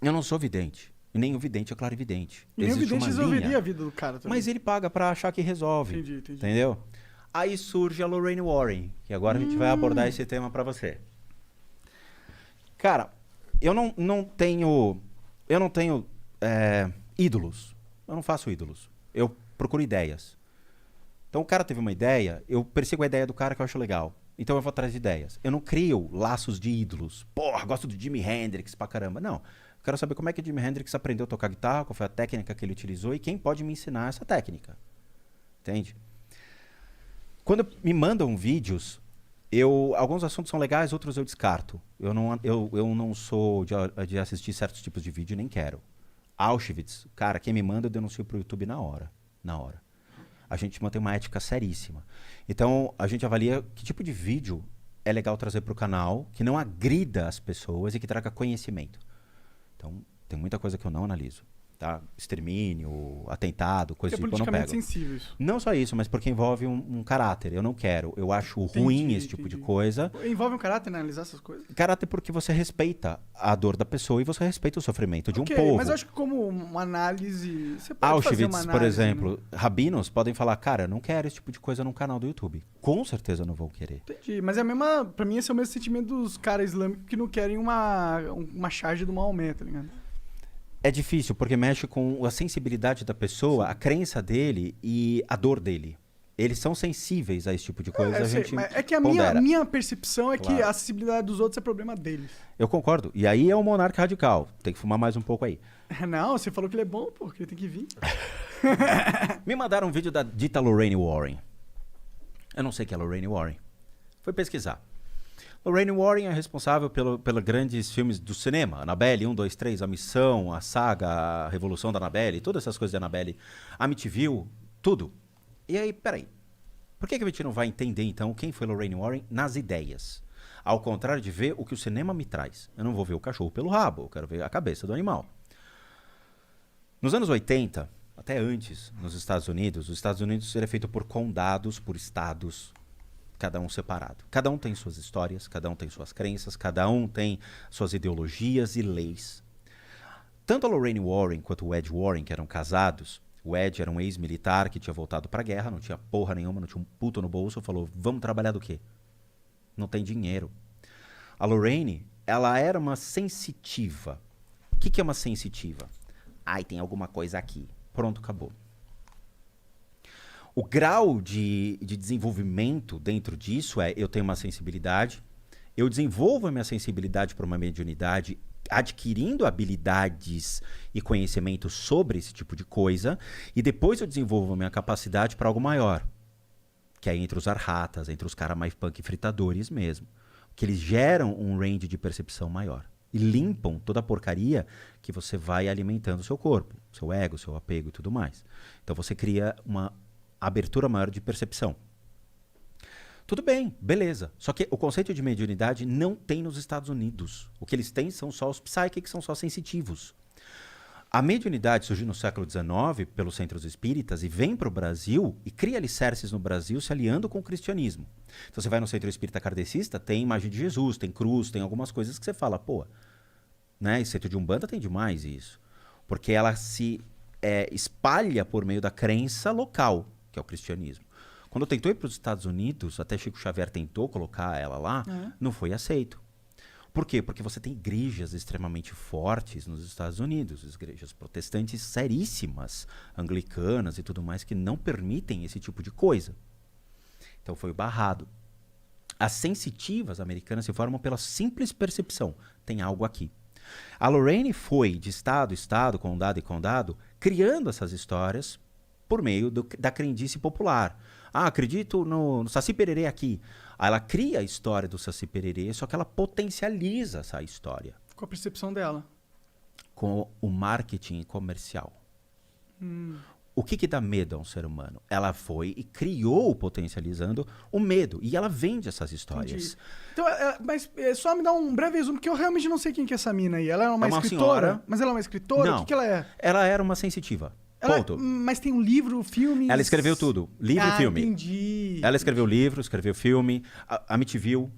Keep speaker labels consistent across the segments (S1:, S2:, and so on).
S1: Eu não sou vidente. E nem o vidente é clarividente.
S2: E nem o
S1: Existe
S2: vidente
S1: uma
S2: resolveria
S1: linha,
S2: a vida do cara também.
S1: mas ele paga pra achar que resolve.
S2: Entendi.
S1: Entendeu? Aí surge a Lorraine Warren, que agora a gente vai abordar esse tema pra você. Cara, eu não tenho ídolos. Eu não faço ídolos. Eu procuro ideias. Então o cara teve uma ideia, eu persigo a ideia do cara que eu acho legal. Então eu vou atrás de ideias. Eu não crio laços de ídolos. Porra, gosto do Jimi Hendrix pra caramba. Não. Eu quero saber como é que o Jimi Hendrix aprendeu a tocar guitarra, qual foi a técnica que ele utilizou e quem pode me ensinar essa técnica. Entende? Quando me mandam vídeos, alguns assuntos são legais, outros eu descarto. Eu não sou de assistir certos tipos de vídeo, nem quero. Auschwitz, cara, quem me manda eu denuncio pro YouTube na hora. Na hora. A gente mantém uma ética seríssima. Então, a gente avalia que tipo de vídeo é legal trazer pro canal, que não agrida as pessoas e que traga conhecimento. Então, tem muita coisa que eu não analiso. Tá? Extermínio, atentado, coisa
S2: Porque é
S1: tipo, eu não pego.
S2: politicamente sensível isso.
S1: Não só isso, mas porque envolve um caráter. Eu não quero. Eu acho ruim esse tipo de coisa.
S2: Envolve um caráter, né? Analisar essas coisas?
S1: Caráter porque você respeita a dor da pessoa e você respeita o sofrimento de um
S2: Ok,
S1: povo.
S2: mas eu acho que como uma análise... Você pode fazer
S1: Auschwitz,
S2: uma análise,
S1: por exemplo,
S2: né?
S1: rabinos podem falar, cara, eu não quero esse tipo de coisa no canal do YouTube. Com certeza não vão querer.
S2: Entendi, mas é a mesma... Pra mim esse é o mesmo sentimento dos caras islâmicos que não querem uma charge do Maomé, tá ligado?
S1: É difícil, porque mexe com a sensibilidade da pessoa,
S2: Sim.
S1: a crença dele e a dor dele. Eles são sensíveis a esse tipo de coisa.
S2: Eu sei,
S1: gente
S2: mas é que a
S1: pondera.
S2: minha percepção é que
S1: Claro.
S2: a acessibilidade dos outros é problema deles.
S1: Eu concordo. E aí é um monarca radical. Tem que fumar mais um pouco aí.
S2: Não, você falou que ele é bom, pô, que ele tem que vir.
S1: Me mandaram um vídeo da dita Lorraine Warren. Eu não sei quem é Lorraine Warren. Fui pesquisar. Lorraine Warren é responsável pelos grandes filmes do cinema. Annabelle 1, 2, 3, A Missão, a Saga, a Revolução da Annabelle, todas essas coisas de Annabelle. Amityville, tudo. E aí, peraí. Por que a gente não vai entender, então, quem foi Lorraine Warren nas ideias? Ao contrário de ver o que o cinema me traz. Eu não vou ver o cachorro pelo rabo, eu quero ver a cabeça do animal. Nos anos 80, até antes, nos Estados Unidos, os Estados Unidos era feito por condados, por estados, cada um separado. Cada um tem suas histórias, cada um tem suas crenças, cada um tem suas ideologias e leis. Tanto a Lorraine Warren quanto o Ed Warren, que eram casados, o Ed era um ex-militar que tinha voltado pra guerra, não tinha porra nenhuma, não tinha um puto no bolso, falou, vamos trabalhar do quê? Não tem dinheiro. A Lorraine, ela era uma sensitiva. O que é uma sensitiva? Ai, tem alguma coisa aqui. Pronto, acabou. O grau de desenvolvimento dentro disso é, eu tenho uma sensibilidade, eu desenvolvo a minha sensibilidade para uma mediunidade, adquirindo habilidades e conhecimento sobre esse tipo de coisa, e depois eu desenvolvo a minha capacidade para algo maior, que é entre os arhatas, entre os caras mais punk fritadores mesmo, que eles geram um range de percepção maior e limpam toda a porcaria que você vai alimentando o seu corpo, seu ego, seu apego e tudo mais. Então você cria uma abertura maior de percepção. Tudo bem, beleza. Só que o conceito de mediunidade não tem nos Estados Unidos. O que eles têm são só os psychics, são só sensitivos. A mediunidade surgiu no século XIX pelos centros espíritas e vem para o Brasil e cria alicerces no Brasil se aliando com o cristianismo. Então você vai no centro espírita kardecista, tem imagem de Jesus, tem cruz, tem algumas coisas que você fala, pô, né? E centro de Umbanda tem demais isso. Porque ela se espalha por meio da crença local, que é o cristianismo. Quando tentou ir para os Estados Unidos, até Chico Xavier tentou colocar ela lá, não foi aceito. Por quê? Porque você tem igrejas extremamente fortes nos Estados Unidos, igrejas protestantes seríssimas, anglicanas e tudo mais, que não permitem esse tipo de coisa. Então foi barrado. As sensitivas americanas se formam pela simples percepção. Tem algo aqui. A Lorraine foi de estado, estado, condado e condado, criando essas histórias por meio da crendice popular. Ah, acredito no Saci Pererê aqui. Aí ela cria a história do Saci Pererê, só que ela potencializa essa história.
S2: Com a percepção dela.
S1: Com o marketing comercial. O que dá medo a um ser humano? Ela foi e criou, potencializando o medo. E ela vende essas histórias.
S2: Entendi. Então, mas só me dá um breve resumo, porque eu realmente não sei quem que é essa mina aí. Ela é uma escritora?
S1: Senhora.
S2: Mas ela é uma escritora?
S1: Não.
S2: O que ela é?
S1: Ela era uma sensitiva. Ponto.
S2: Mas tem um livro, filme...
S1: Ela escreveu tudo. Livro e filme.
S2: Entendi.
S1: Ela escreveu livro, escreveu filme. Amityville.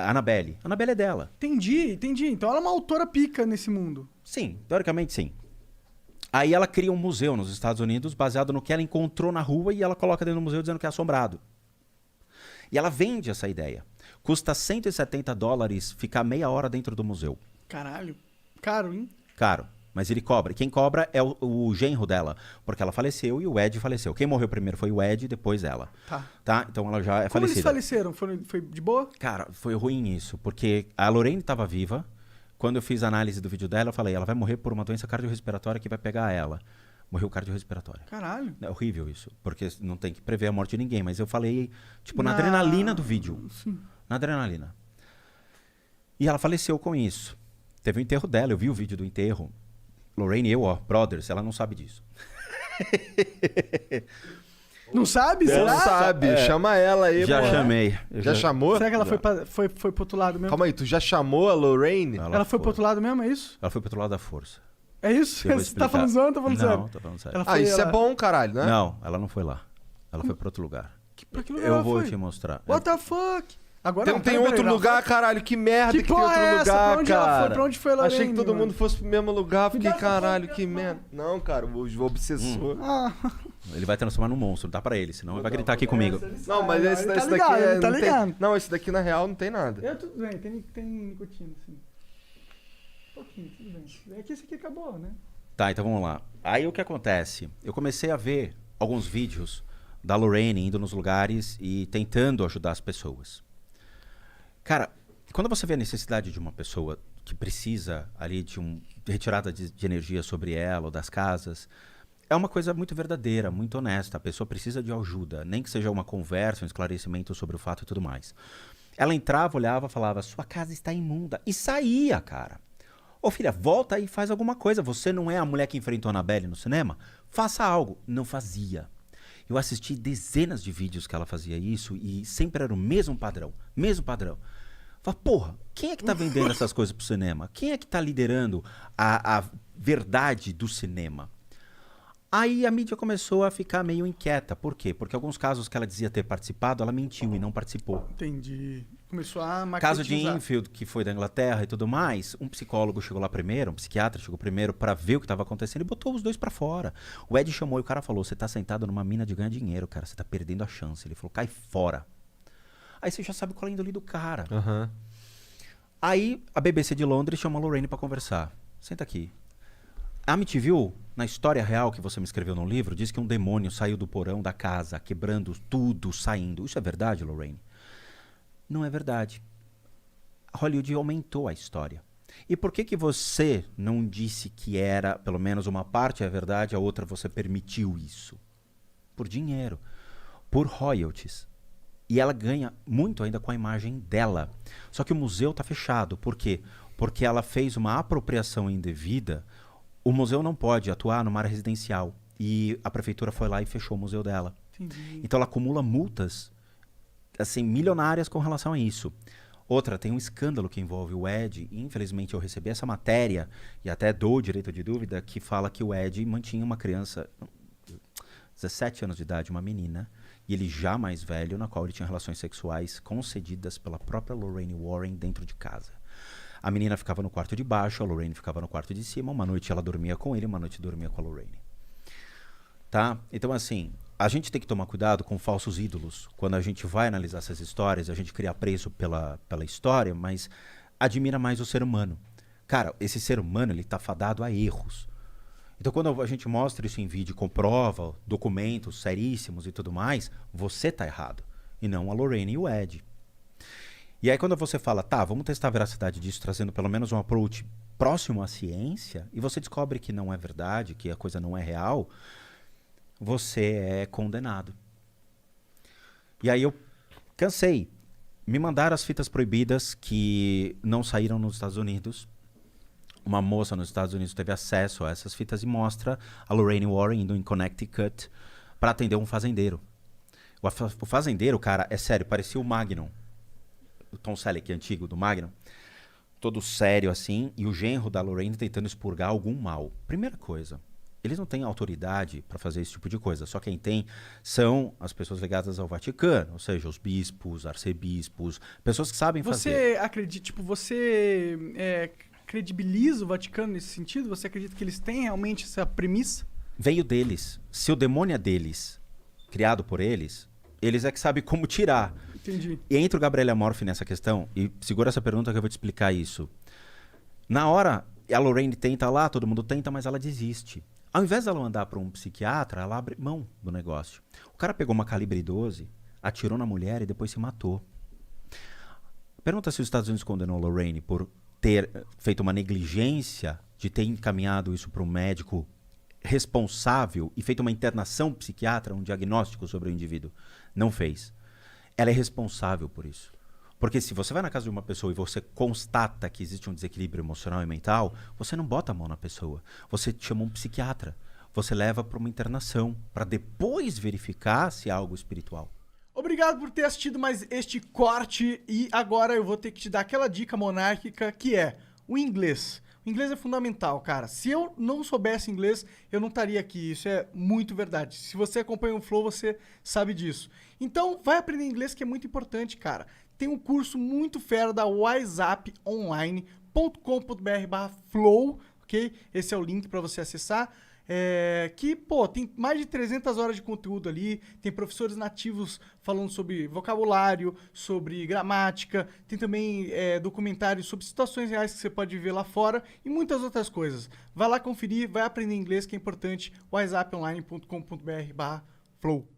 S1: A Annabelle. A Annabelle é dela.
S2: Entendi. Então ela é uma autora pica nesse mundo.
S1: Sim, teoricamente sim. Aí ela cria um museu nos Estados Unidos baseado no que ela encontrou na rua e ela coloca dentro do museu dizendo que é assombrado. E ela vende essa ideia. Custa $170 ficar meia hora dentro do museu.
S2: Caralho. Caro, hein?
S1: Caro. Mas ele cobra. Quem cobra é o genro dela. Porque ela faleceu e o Ed faleceu. Quem morreu primeiro foi o Ed e depois ela. Tá? Então ela já é
S2: Como eles
S1: falecida.
S2: faleceram? Foi de boa?
S1: Cara, foi ruim isso. Porque a Lorraine estava viva. Quando eu fiz a análise do vídeo dela, eu falei, ela vai morrer por uma doença cardiorrespiratória que vai pegar ela. Morreu cardiorrespiratória.
S2: Caralho.
S1: É horrível isso, porque não tem que prever a morte de ninguém. Mas eu falei, tipo, na adrenalina do vídeo.
S2: Sim.
S1: Na adrenalina. E ela faleceu com isso. Teve o enterro dela, eu vi o vídeo do enterro. Lorraine e eu, brothers, ela não sabe disso.
S2: Não sabe?
S3: Não
S2: Será?
S3: sabe, chama ela aí.
S1: Já
S3: pô.
S1: chamei.
S3: Já chamou?
S2: Será que ela
S1: Já.
S2: foi pro outro lado mesmo?
S3: Calma aí, tu já chamou a Lorraine?
S2: Ela foi pro outro lado mesmo, é isso?
S1: Ela foi pro outro lado da força.
S2: É isso?
S1: Eu vou
S2: Você tá
S1: explicar.
S2: falando zoando ou tá falando sério?
S1: Não, tô falando sério.
S2: Ela
S3: Ah,
S2: foi-
S3: isso é
S2: ela-
S3: bom, caralho, né?
S1: Não, ela não foi lá. Ela foi pra outro lugar.
S2: Pra que lugar
S1: Eu
S2: ela
S1: vou
S2: foi?
S1: te mostrar.
S2: What the fuck? Agora
S3: Tem,
S2: não,
S3: tem
S2: peraí,
S3: outro
S2: peraí,
S3: lugar, caralho, que merda
S2: Que
S3: que tem
S2: porra
S3: outro
S2: é essa?
S3: lugar,
S2: Pra onde ela
S3: cara.
S2: foi? Pra onde foi a Lorraine,
S3: Achei que todo
S2: mano?
S3: mundo fosse pro mesmo lugar, fiquei,
S2: Cuidado,
S3: caralho,
S2: cuidado,
S3: que merda. Não, cara, o obsessor.
S2: Ah,
S1: Ele vai transformar num monstro, dá pra ele, senão ele vai gritar aqui comigo.
S3: Não, mas
S2: ele
S3: esse,
S2: tá
S3: esse
S2: ligado,
S3: daqui
S2: ele tá
S3: não
S2: ligado.
S3: tem. Não, esse daqui na real não tem nada.
S2: eu tudo bem, tem nicotina, assim. Um pouquinho, tudo bem. É que esse aqui acabou, né?
S1: Tá, então vamos lá. Aí o que acontece? Eu comecei a ver alguns vídeos da Lorraine indo nos lugares e tentando ajudar as pessoas. Cara, quando você vê a necessidade de uma pessoa que precisa ali de retirada de energia sobre ela ou das casas, é uma coisa muito verdadeira, muito honesta. A pessoa precisa de ajuda, nem que seja uma conversa, um esclarecimento sobre o fato e tudo mais. Ela entrava, olhava, falava, sua casa está imunda. E saía, cara. Ô filha, volta aí e faz alguma coisa. Você não é a mulher que enfrentou a Annabelle no cinema? Faça algo. Não fazia. Eu assisti dezenas de vídeos que ela fazia isso e sempre era o mesmo padrão. Mesmo padrão. Fala, porra, quem é que tá vendendo essas coisas pro cinema? Quem é que tá liderando a verdade do cinema? Aí a mídia começou a ficar meio inquieta. Por quê? Porque alguns casos que ela dizia ter participado, ela mentiu e não participou.
S2: Entendi. Começou a
S1: Caso de
S2: marketizar.
S1: Enfield, que foi da Inglaterra e tudo mais, um psicólogo chegou lá primeiro, um psiquiatra chegou primeiro pra ver o que estava acontecendo e botou os dois pra fora. O Ed chamou e o cara falou, você tá sentado numa mina de ganhar dinheiro, cara, você tá perdendo a chance. Ele falou, cai fora. Aí você já sabe qual é a índole do cara.
S3: Aham.
S1: Aí a BBC de Londres chamou a Lorraine pra conversar. Senta aqui. A Amityville, na história real que você me escreveu no livro, diz que um demônio saiu do porão da casa, quebrando tudo, saindo. Isso é verdade, Lorraine? Não é verdade. Hollywood aumentou a história. E por que você não disse que era, pelo menos uma parte é verdade, a outra você permitiu isso? Por dinheiro, por royalties. E ela ganha muito ainda com a imagem dela. Só que o museu está fechado. Por quê? Porque ela fez uma apropriação indevida. O museu não pode atuar numa área residencial. E a prefeitura foi lá e fechou o museu dela.
S2: Entendi.
S1: Então ela acumula multas assim, milionárias com relação a isso. Outra, tem um escândalo que envolve o Ed. E, infelizmente, eu recebi essa matéria, e até dou o direito de dúvida, que fala que o Ed mantinha uma criança, 17 anos de idade, uma menina, e ele já mais velho, na qual ele tinha relações sexuais concedidas pela própria Lorraine Warren dentro de casa. A menina ficava no quarto de baixo, a Lorraine ficava no quarto de cima. Uma noite ela dormia com ele, uma noite dormia com a Lorraine. Tá? Então, assim, a gente tem que tomar cuidado com falsos ídolos. Quando a gente vai analisar essas histórias, a gente cria apreço pela história, mas admira mais o ser humano. Cara, esse ser humano, ele tá fadado a erros. Então, quando a gente mostra isso em vídeo, comprova, documentos seríssimos e tudo mais, você tá errado. E não a Lorraine e o Ed. E aí, quando você fala, tá, vamos testar a veracidade disso, trazendo pelo menos um approach próximo à ciência, e você descobre que não é verdade, que a coisa não é real, você é condenado. E aí eu cansei. Me mandaram as fitas proibidas que não saíram nos Estados Unidos. Uma moça nos Estados Unidos teve acesso a essas fitas e mostra a Lorraine Warren indo em Connecticut para atender um fazendeiro. O fazendeiro, cara, é sério, parecia o Magnum. O Tom Selleck, antigo, do Magnum. Todo sério assim, e o genro da Lorraine tentando expurgar algum mal. Primeira coisa, eles não têm autoridade para fazer esse tipo de coisa. Só quem tem são as pessoas ligadas ao Vaticano, ou seja, os bispos, arcebispos, pessoas que sabem fazer.
S2: Você acredita, tipo, credibiliza o Vaticano nesse sentido? Você acredita que eles têm realmente essa premissa?
S1: Veio deles. Se o demônio é deles, criado por eles é que sabem como tirar.
S2: Entendi.
S1: E entra o Gabriel Amorfi nessa questão, e segura essa pergunta que eu vou te explicar isso. Na hora, a Lorraine tenta lá, todo mundo tenta, mas ela desiste. Ao invés dela andar para um psiquiatra, ela abre mão do negócio. O cara pegou uma calibre 12, atirou na mulher e depois se matou. Pergunta se os Estados Unidos condenou Lorraine por ter feito uma negligência de ter encaminhado isso para um médico responsável e feito uma internação psiquiatra, um diagnóstico sobre o indivíduo. Não fez. Ela é responsável por isso. Porque se você vai na casa de uma pessoa e você constata que existe um desequilíbrio emocional e mental, você não bota a mão na pessoa. Você chama um psiquiatra. Você leva para uma internação, para depois verificar se é algo espiritual.
S2: Obrigado por ter assistido mais este corte e agora eu vou ter que te dar aquela dica monárquica que é o inglês. O inglês é fundamental, cara. Se eu não soubesse inglês, eu não estaria aqui. Isso é muito verdade. Se você acompanha o Flow, você sabe disso. Então, vai aprender inglês que é muito importante, cara. Tem um curso muito fera da wiseuponline.com.br/flow, ok? Esse é o link para você acessar. Tem mais de 300 horas de conteúdo ali, tem professores nativos falando sobre vocabulário, sobre gramática, tem também documentários sobre situações reais que você pode viver lá fora e muitas outras coisas. Vai lá conferir, vai aprender inglês que é importante, wiseuponline.com.br/flow.